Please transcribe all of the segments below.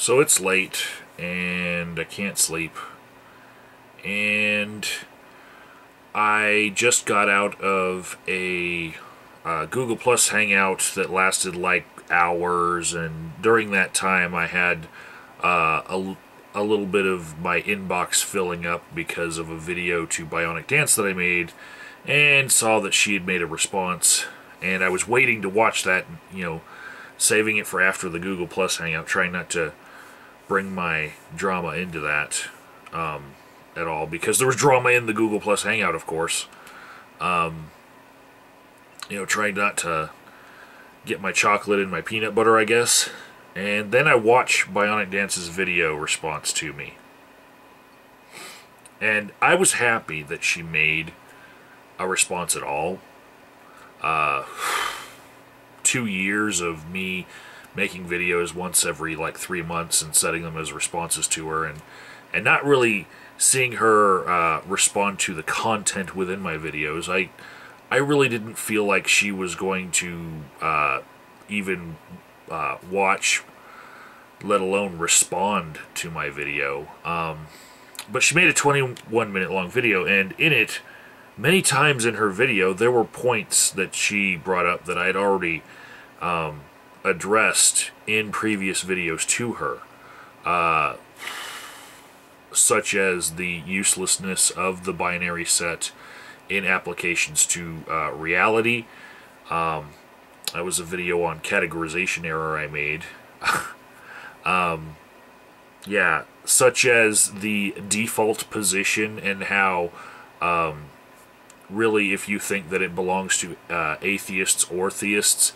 So it's late, and I can't sleep, and I just got out of a Google Plus hangout that lasted like hours, and during that time I had a little bit of my inbox filling up because of a video to BrianJ1962 that I made, and saw that she had made a response, and I was waiting to watch that, saving it for after the Google Plus hangout, trying not to bring my drama into that at all, because there was drama in the Google Plus hangout, of course. Trying not to get my chocolate in my peanut butter, I guess. And then I watched BrianJ1962's video response to me. And I was happy that she made a response at all. 2 years of me making videos once every like 3 months and setting them as responses to her, and not really seeing her respond to the content within my videos. I really didn't feel like she was going to even watch, let alone respond to my video. But she made a 21-minute long video, and in it, many times in her video, there were points that she brought up that I had already addressed in previous videos to her. Such as the uselessness of the binary set in applications to reality. That was a video on categorization error I made. Yeah, such as the default position, and how really, if you think that it belongs to atheists or theists,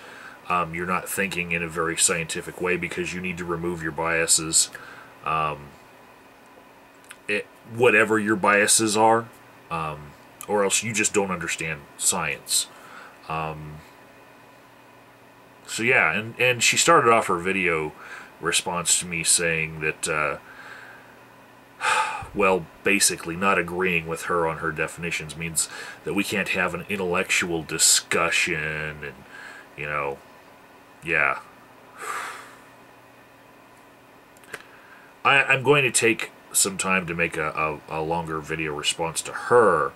you're not thinking in a very scientific way, because you need to remove your biases, whatever your biases are, or else you just don't understand science. So yeah, and she started off her video response to me saying that, well, basically not agreeing with her on her definitions means that we can't have an intellectual discussion, and, yeah. I'm going to take some time to make a longer video response to her,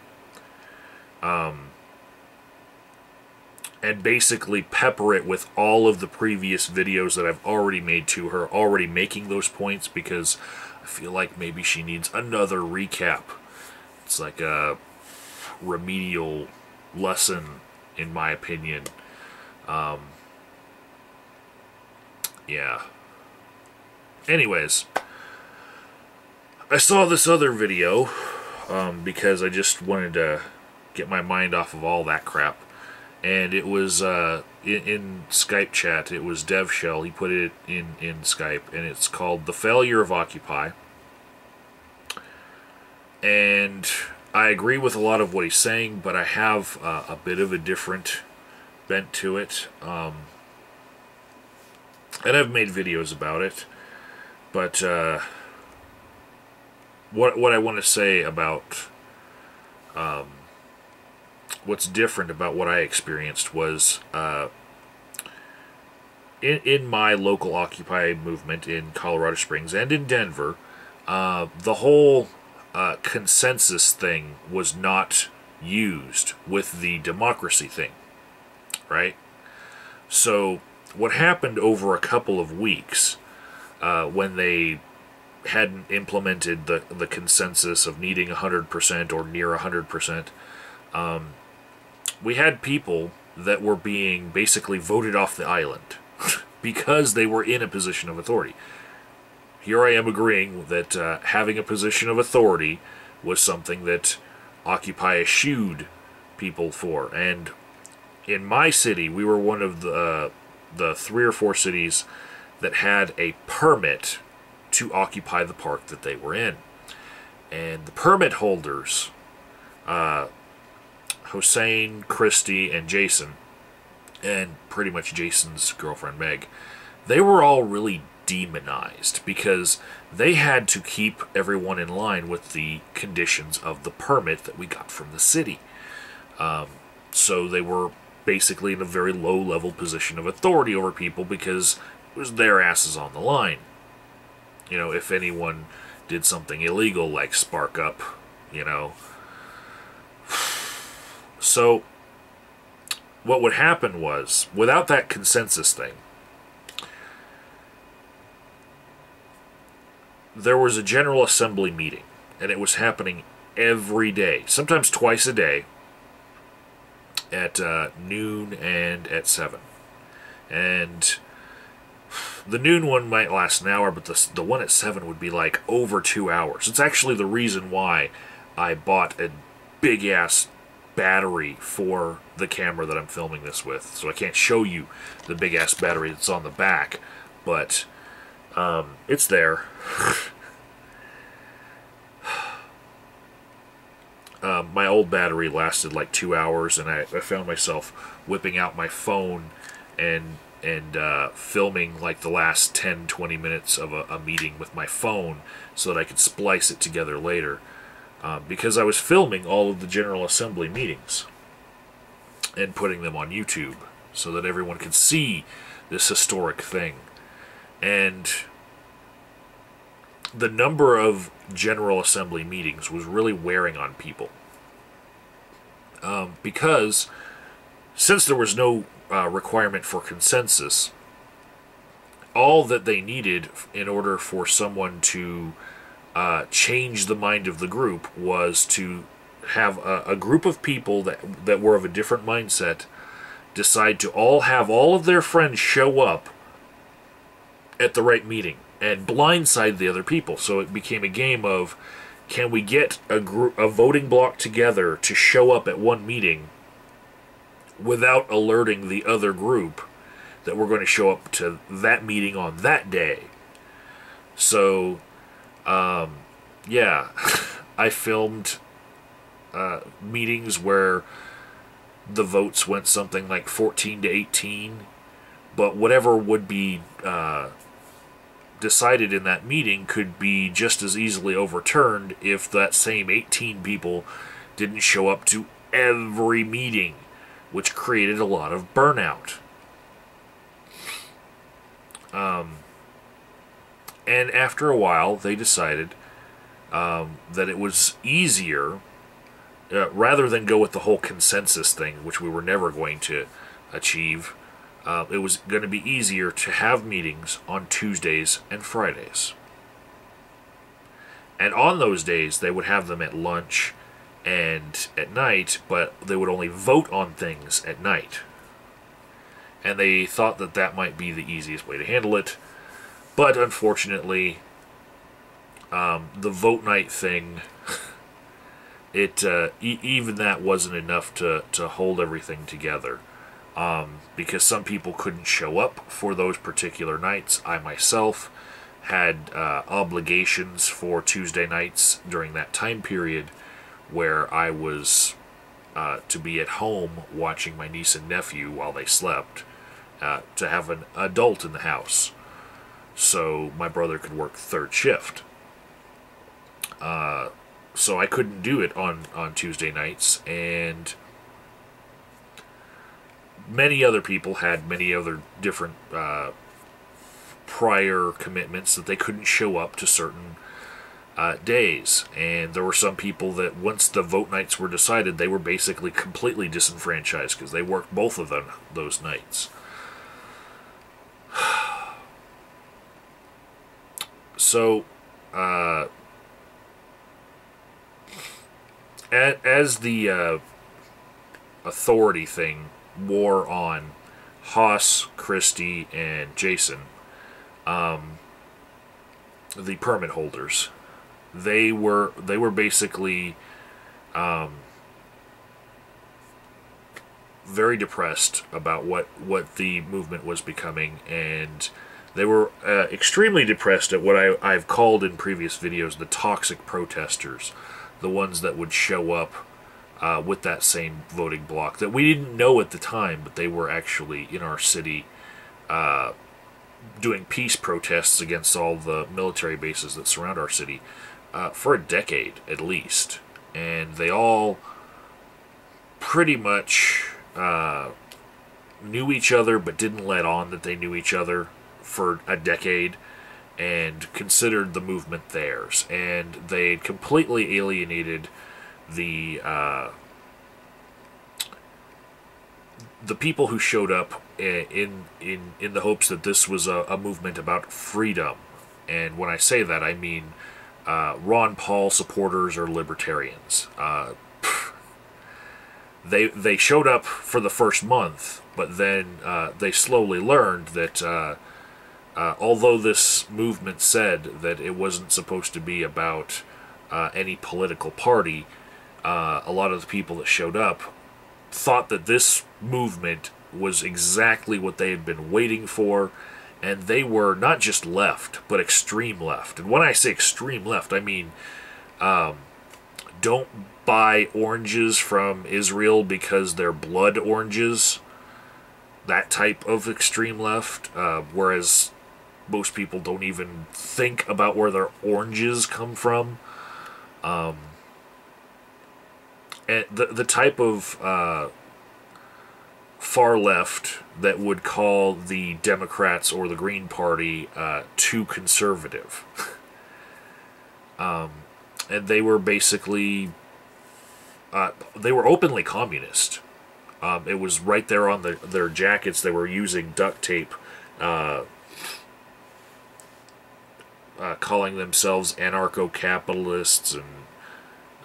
and basically pepper it with all of the previous videos that I've already made to her, already making those points, because I feel like maybe she needs another recap. It's like a remedial lesson, in my opinion. Yeah. Anyways, I saw this other video because I just wanted to get my mind off of all that crap. And it was in Skype chat. It was DevShell. He put it in Skype, and it's called The Failure of Occupy. And I agree with a lot of what he's saying, but I have a bit of a different bent to it. And I've made videos about it. But what I want to say about what's different about what I experienced was, in my local Occupy movement in Colorado Springs and in Denver, the whole consensus thing was not used with the democracy thing, right? So what happened over a couple of weeks, when they hadn't implemented the consensus of needing 100% or near 100%, we had people that were being basically voted off the island because they were in a position of authority. Here I am agreeing that having a position of authority was something that Occupy eschewed people for. And in my city, we were one of the 3 or 4 cities that had a permit to occupy the park that they were in. And the permit holders, Hossein, Christy, and Jason, and pretty much Jason's girlfriend Meg, they were all really demonized because they had to keep everyone in line with the conditions of the permit that we got from the city. So they were basically in a very low-level position of authority over people because it was their asses on the line. if anyone did something illegal like spark up, you know. So what would happen was, without that consensus thing, there was a General Assembly meeting, and it was happening every day, sometimes twice a day, at noon and at 7. And the noon one might last an hour, but the one at 7 would be like over 2 hours. It's actually the reason why I bought a big-ass battery for the camera that I'm filming this with. So I can't show you the big-ass battery that's on the back, but it's there. My old battery lasted like 2 hours, and I found myself whipping out my phone and filming like the last 10-20 minutes of a meeting with my phone so that I could splice it together later, because I was filming all of the General Assembly meetings and putting them on YouTube so that everyone could see this historic thing. And the number of General Assembly meetings was really wearing on people, because since there was no requirement for consensus, all that they needed in order for someone to change the mind of the group was to have a group of people that were of a different mindset decide to all have all of their friends show up at the right meeting and blindside the other people. So it became a game of, can we get a voting block together to show up at one meeting without alerting the other group that we're going to show up to that meeting on that day. So, yeah, I filmed meetings where the votes went something like 14-18, but whatever would be decided in that meeting could be just as easily overturned if that same 18 people didn't show up to every meeting, which created a lot of burnout. And after a while, they decided that it was easier, rather than go with the whole consensus thing, which we were never going to achieve, it was going to be easier to have meetings on Tuesdays and Fridays. And on those days, they would have them at lunch and at night, but they would only vote on things at night. And they thought that that might be the easiest way to handle it. But unfortunately, the vote night thing, even that wasn't enough to hold everything together. Because some people couldn't show up for those particular nights. I myself had obligations for Tuesday nights during that time period where I was to be at home watching my niece and nephew while they slept, to have an adult in the house so my brother could work third shift. So I couldn't do it on Tuesday nights, and many other people had many other different prior commitments that they couldn't show up to certain days. And there were some people that once the vote nights were decided, they were basically completely disenfranchised because they worked both of them those nights. So, as the authority thing wore on Haas, Christie, and Jason, the permit holders, they were basically very depressed about what the movement was becoming, and they were extremely depressed at what I've called in previous videos the toxic protesters, the ones that would show up with that same voting block that we didn't know at the time, but they were actually in our city doing peace protests against all the military bases that surround our city for a decade at least. And they all pretty much knew each other but didn't let on that they knew each other for a decade. and considered the movement theirs, and they completely alienated the people who showed up in the hopes that this was a movement about freedom. And when I say that, I mean Ron Paul supporters or libertarians. They showed up for the first month, but then they slowly learned that although this movement said that it wasn't supposed to be about any political party, a lot of the people that showed up thought that this movement was exactly what they had been waiting for, and they were not just left, but extreme left. And when I say extreme left, I mean don't buy oranges from Israel because they're blood oranges. That type of extreme left, whereas most people don't even think about where their oranges come from. And the type of far left that would call the Democrats or the Green Party too conservative. And they were basically, they were openly communist. It was right there on their jackets. They were using duct tape, calling themselves anarcho-capitalists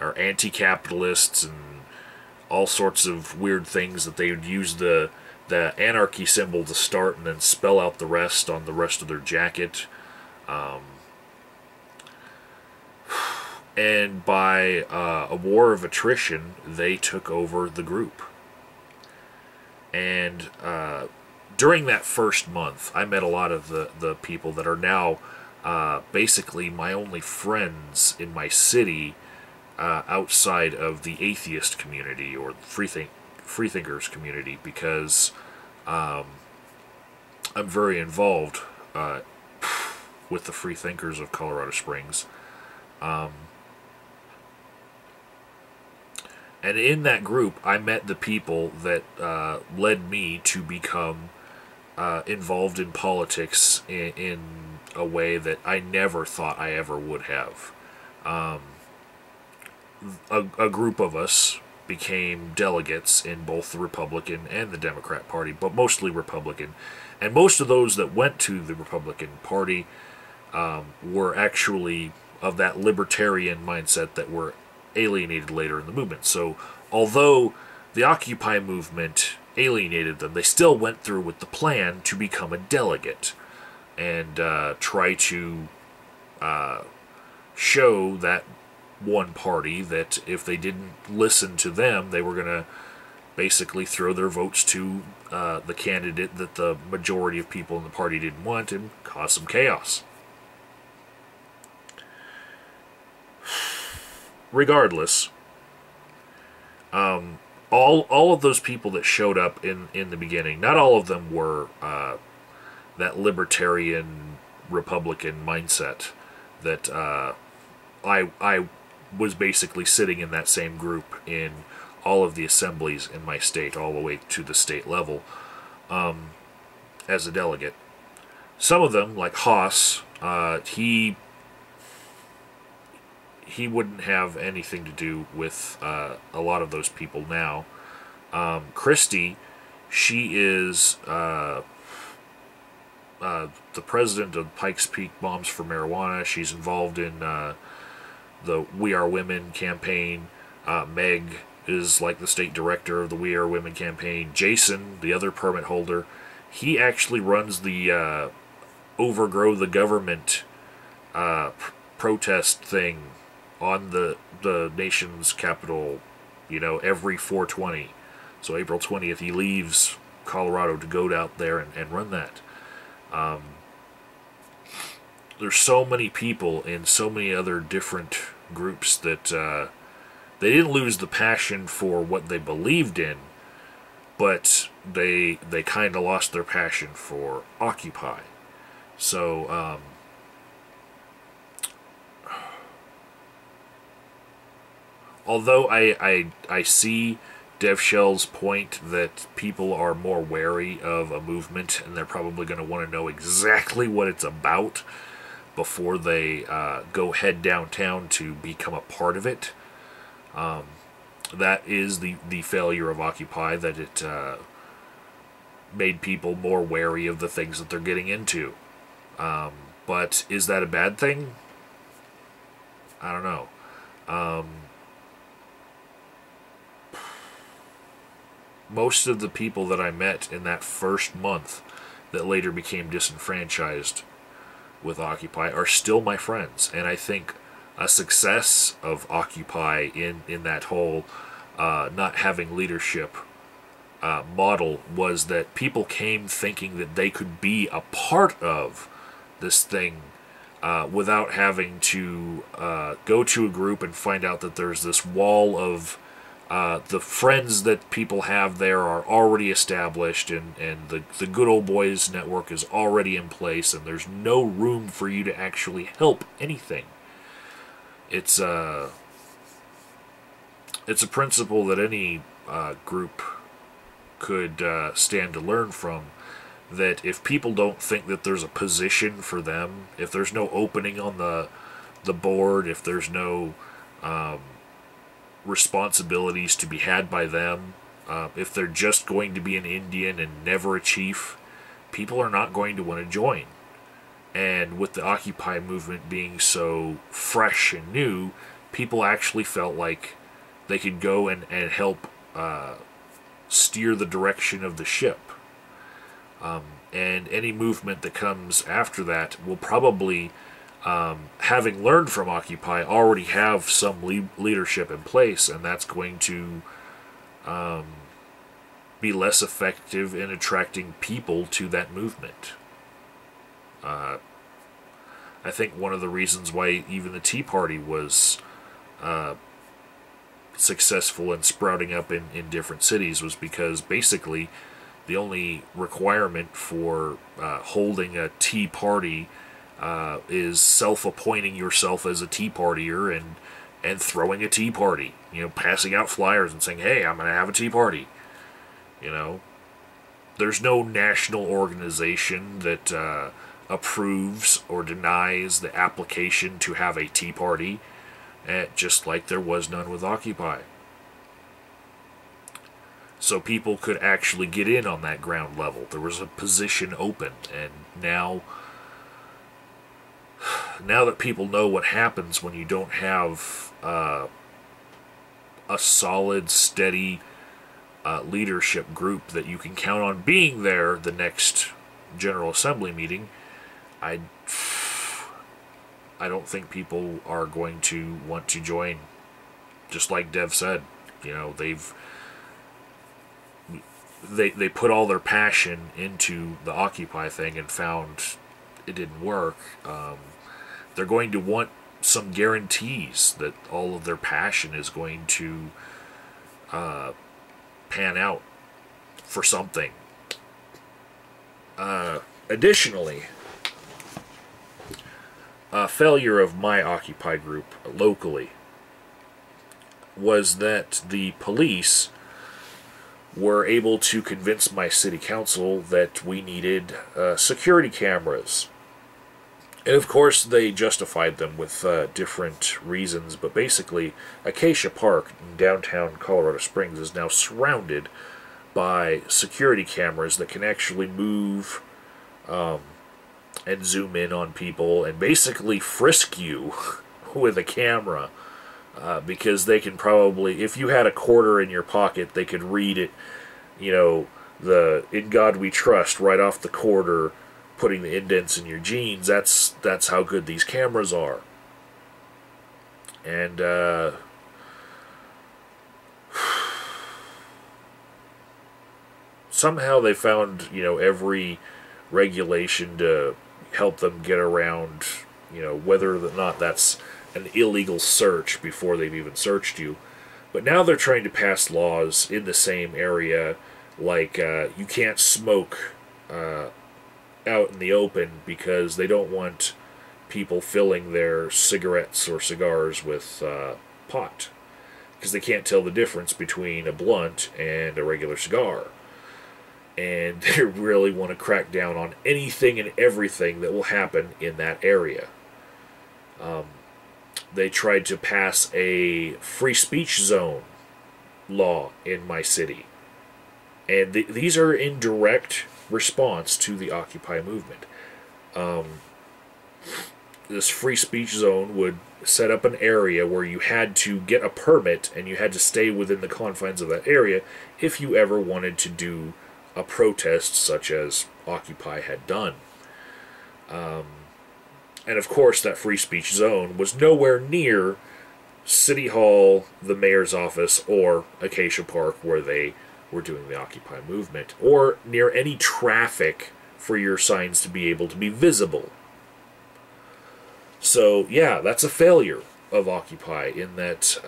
or anti-capitalists and all sorts of weird things that they would use the anarchy symbol to start and then spell out the rest on the rest of their jacket. And by a war of attrition, they took over the group. And during that first month, I met a lot of the people that are now basically my only friends in my city, outside of the atheist community or freethinkers community, because I'm very involved with the freethinkers of Colorado Springs. And in that group, I met the people that led me to become involved in politics in a way that I never thought I ever would have. A group of us became delegates in both the Republican and the Democrat Party, but mostly Republican. And most of those that went to the Republican Party were actually of that libertarian mindset that were alienated later in the movement. So although the Occupy movement alienated them, they still went through with the plan to become a delegate and try to show that one party that if they didn't listen to them, they were going to basically throw their votes to the candidate that the majority of people in the party didn't want and cause some chaos. Regardless, all of those people that showed up in the beginning, not all of them were that libertarian Republican mindset that I was basically sitting in that same group in all of the assemblies in my state, all the way to the state level, as a delegate. Some of them, like Haas, he wouldn't have anything to do with a lot of those people now. Christy, she is the president of Pikes Peak Moms for Marijuana. She's involved in the We Are Women campaign. Meg is like the state director of the We Are Women campaign. Jason, the other permit holder, he actually runs the Overgrow the Government protest thing on the nation's capital, every 4/20. So April 20th, he leaves Colorado to go out there and run that. There's so many people in so many other different groups that they didn't lose the passion for what they believed in, but they kind of lost their passion for Occupy. So although I see DevShell's point that people are more wary of a movement and they're probably going to want to know exactly what it's about, before they go head downtown to become a part of it. That is the failure of Occupy, that it made people more wary of the things that they're getting into. But is that a bad thing? I don't know. Most of the people that I met in that first month that later became disenfranchised with Occupy are still my friends. And I think a success of Occupy in that whole not having leadership model was that people came thinking that they could be a part of this thing without having to go to a group and find out that there's this wall of the friends that people have there are already established, and the good old boys network is already in place, and there's no room for you to actually help anything. It's a principle that any group could stand to learn from, that if people don't think that there's a position for them, if there's no opening on the board, if there's no responsibilities to be had by them, if they're just going to be an Indian and never a chief, people are not going to want to join. And with the Occupy movement being so fresh and new, people actually felt like they could go and help steer the direction of the ship. And any movement that comes after that will probably, having learned from Occupy, already have some leadership in place, and that's going to be less effective in attracting people to that movement. I think one of the reasons why even the Tea Party was successful in sprouting up in different cities was because basically the only requirement for holding a Tea Party is self-appointing yourself as a Tea Partier and throwing a tea party. You know, passing out flyers and saying, hey, I'm going to have a tea party. You know, there's no national organization that approves or denies the application to have a tea party, just like there was none with Occupy. So people could actually get in on that ground level. There was a position open, and now that people know what happens when you don't have a solid, steady leadership group that you can count on being there the next General Assembly meeting, I don't think people are going to want to join. Just like Dev said, you know, they put all their passion into the Occupy thing and found it didn't work. They're going to want some guarantees that all of their passion is going to pan out for something. Additionally, a failure of my Occupy group locally was that the police were able to convince my city council that we needed security cameras. And of course they justified them with different reasons, but basically Acacia Park in downtown Colorado Springs is now surrounded by security cameras that can actually move and zoom in on people and basically frisk you with a camera. Because they can probably, if you had a quarter in your pocket, they could read it, you know, the "In God We Trust" right off the quarter, putting the indents in your jeans. That's how good these cameras are. And somehow they found, you know, every regulation to help them get around, you know, whether or not that's an illegal search before they've even searched you. But now they're trying to pass laws in the same area, like you can't smoke out in the open because they don't want people filling their cigarettes or cigars with pot, because they can't tell the difference between a blunt and a regular cigar. And they really want to crack down on anything and everything that will happen in that area. They tried to pass a free speech zone law in my city. And these are in direct response to the Occupy movement. This free speech zone would set up an area where you had to get a permit and you had to stay within the confines of that area if you ever wanted to do a protest such as Occupy had done. And of course, that free speech zone was nowhere near City Hall, the mayor's office, or Acacia Park where they were doing the Occupy movement, or near any traffic for your signs to be able to be visible. So, yeah, that's a failure of Occupy in that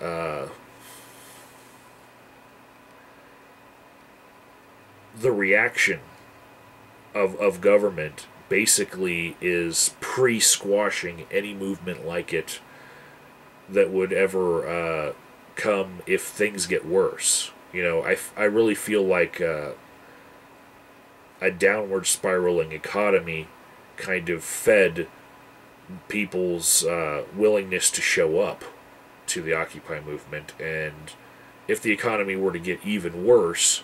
the reaction of government basically is pre-squashing any movement like it that would ever come if things get worse. You know, I really feel like a downward spiraling economy kind of fed people's willingness to show up to the Occupy movement. And if the economy were to get even worse,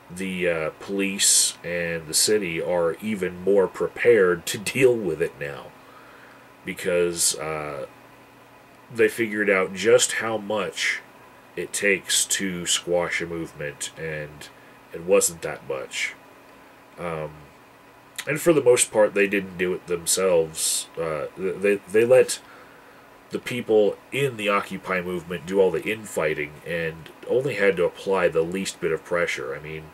the police and the city are even more prepared to deal with it now. Because they figured out just how much it takes to squash a movement, and it wasn't that much. And for the most part, they didn't do it themselves. They let the people in the Occupy movement do all the infighting and only had to apply the least bit of pressure. I mean,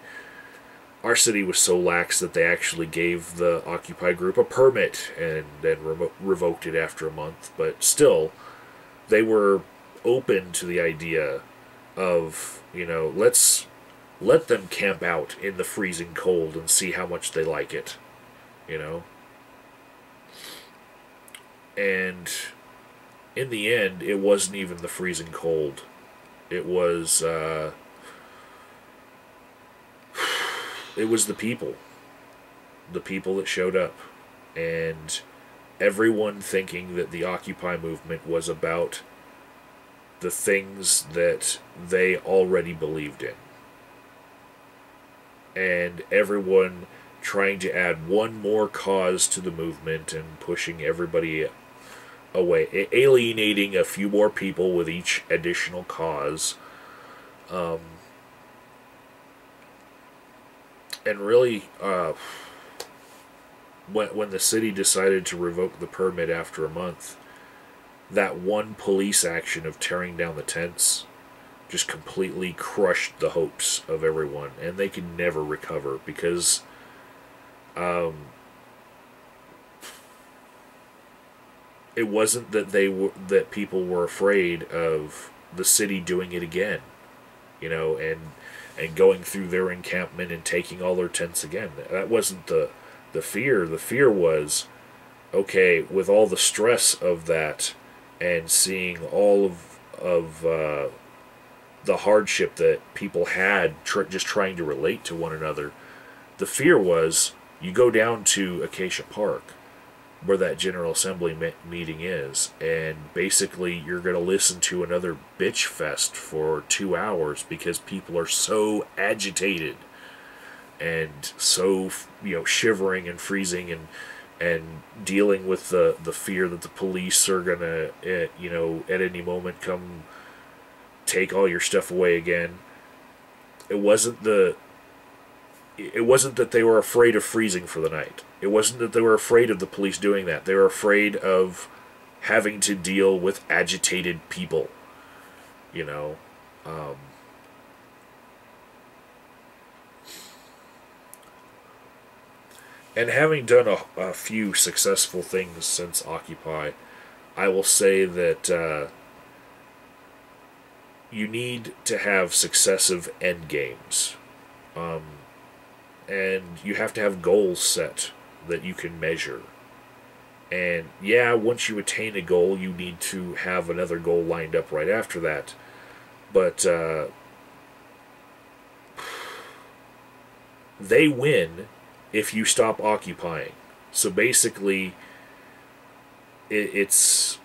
our city was so lax that they actually gave the Occupy group a permit and then revoked it after a month. But still, they were open to the idea of, you know, let's let them camp out in the freezing cold and see how much they like it, you know? And in the end, it wasn't even the freezing cold. It was the people. The people that showed up. And everyone thinking that the Occupy movement was about the things that they already believed in. And everyone trying to add one more cause to the movement and pushing everybody away, alienating a few more people with each additional cause. And really, when the city decided to revoke the permit after a month, that one police action of tearing down the tents just completely crushed the hopes of everyone, and they could never recover because it wasn't that that people were afraid of the city doing it again, you know, and going through their encampment and taking all their tents again. That wasn't the fear. The fear was, okay, with all the stress of that and seeing all of the hardship that people had just trying to relate to one another, the fear was you go down to Acacia Park, where that General Assembly meeting is, and basically you're going to listen to another bitch fest for 2 hours because people are so agitated and so, you know, shivering and freezing and dealing with the fear that the police are going to, you know, at any moment come take all your stuff away again. It wasn't that they were afraid of freezing for the night. It wasn't that they were afraid of the police doing that. They were afraid of having to deal with agitated people, you know. And having done a few successful things since Occupy, I will say that you need to have successive end games. And you have to have goals set that you can measure. And yeah, once you attain a goal, you need to have another goal lined up right after that. But they win if you stop occupying. So basically, it's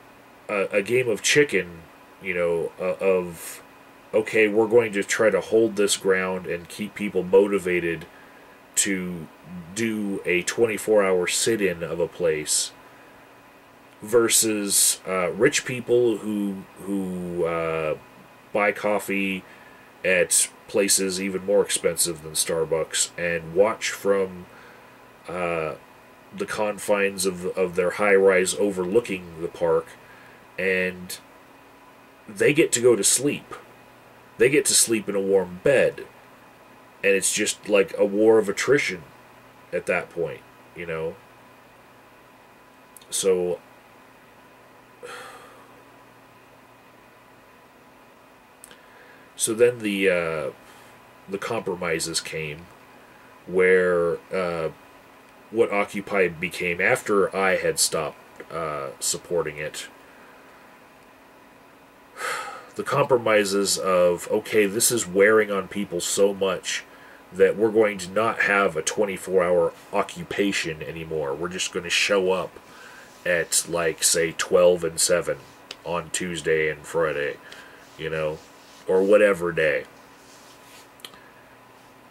a game of chicken, of okay, we're going to try to hold this ground and keep people motivated to do a 24-hour sit-in of a place, versus rich people who buy coffee at places even more expensive than Starbucks and watch from the confines of their high-rise overlooking the park, and they get to go to sleep. They get to sleep in a warm bed, and it's just like a war of attrition at that point, So then the compromises came, where what Occupy became after I had stopped supporting it. The compromises of, okay, this is wearing on people so much that we're going to not have a 24-hour occupation anymore. We're just going to show up at, like, say, 12 and 7 on Tuesday and Friday, or whatever day.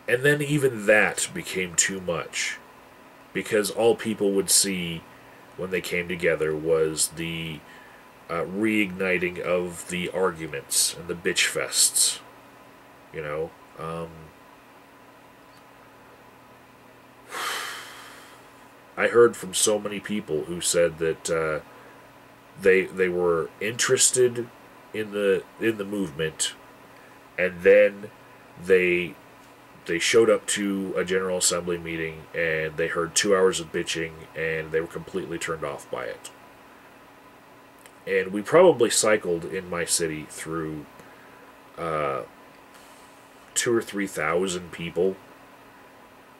And then even that became too much, because all people would see when they came together was the reigniting of the arguments and the bitch fests, I heard from so many people who said that they were interested in the movement, and then they showed up to a General Assembly meeting and they heard 2 hours of bitching and they were completely turned off by it. And we probably cycled in my city through 2,000 or 3,000 people,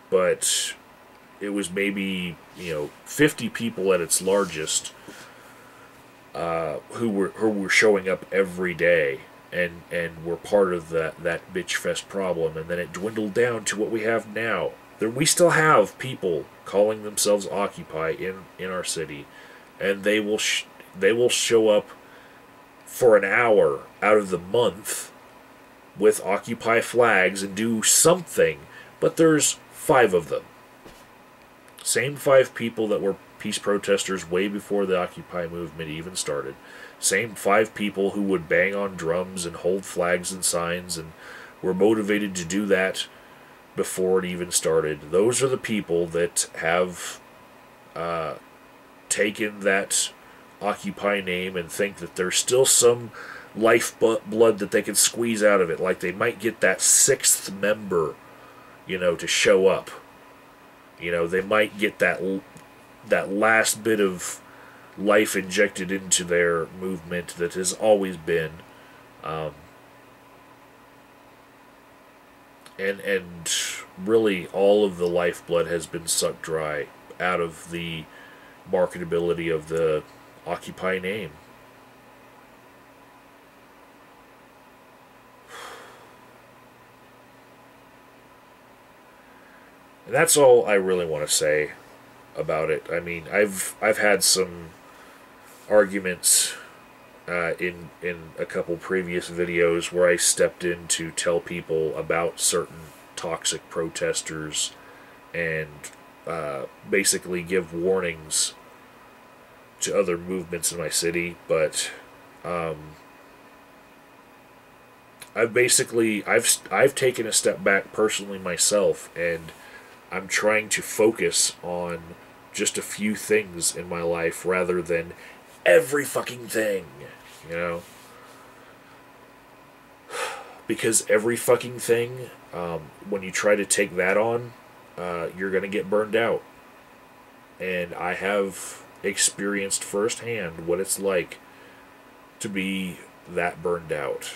but it was maybe 50 people at its largest who were showing up every day and were part of that bitch fest problem, and then it dwindled down to what we have now. We still have people calling themselves Occupy in our city, and they will show up for an hour out of the month with Occupy flags and do something, but there's 5 of them. Same 5 people that were peace protesters way before the Occupy movement even started. Same 5 people who would bang on drums and hold flags and signs and were motivated to do that before it even started. Those are the people that have taken that Occupy name and think that there's still some lifeblood that they can squeeze out of it. Like they might get that 6th member, to show up. They might get that last bit of life injected into their movement that has always been. And really all of the lifeblood has been sucked dry out of the marketability of the Occupy name. And that's all I really want to say about it. I mean, I've had some arguments in a couple previous videos where I stepped in to tell people about certain toxic protesters and basically give warnings to other movements in my city, but I've taken a step back personally myself, and I'm trying to focus on just a few things in my life rather than every fucking thing, because every fucking thing, when you try to take that on, you're gonna get burned out. And I have experienced firsthand what it's like to be that burned out.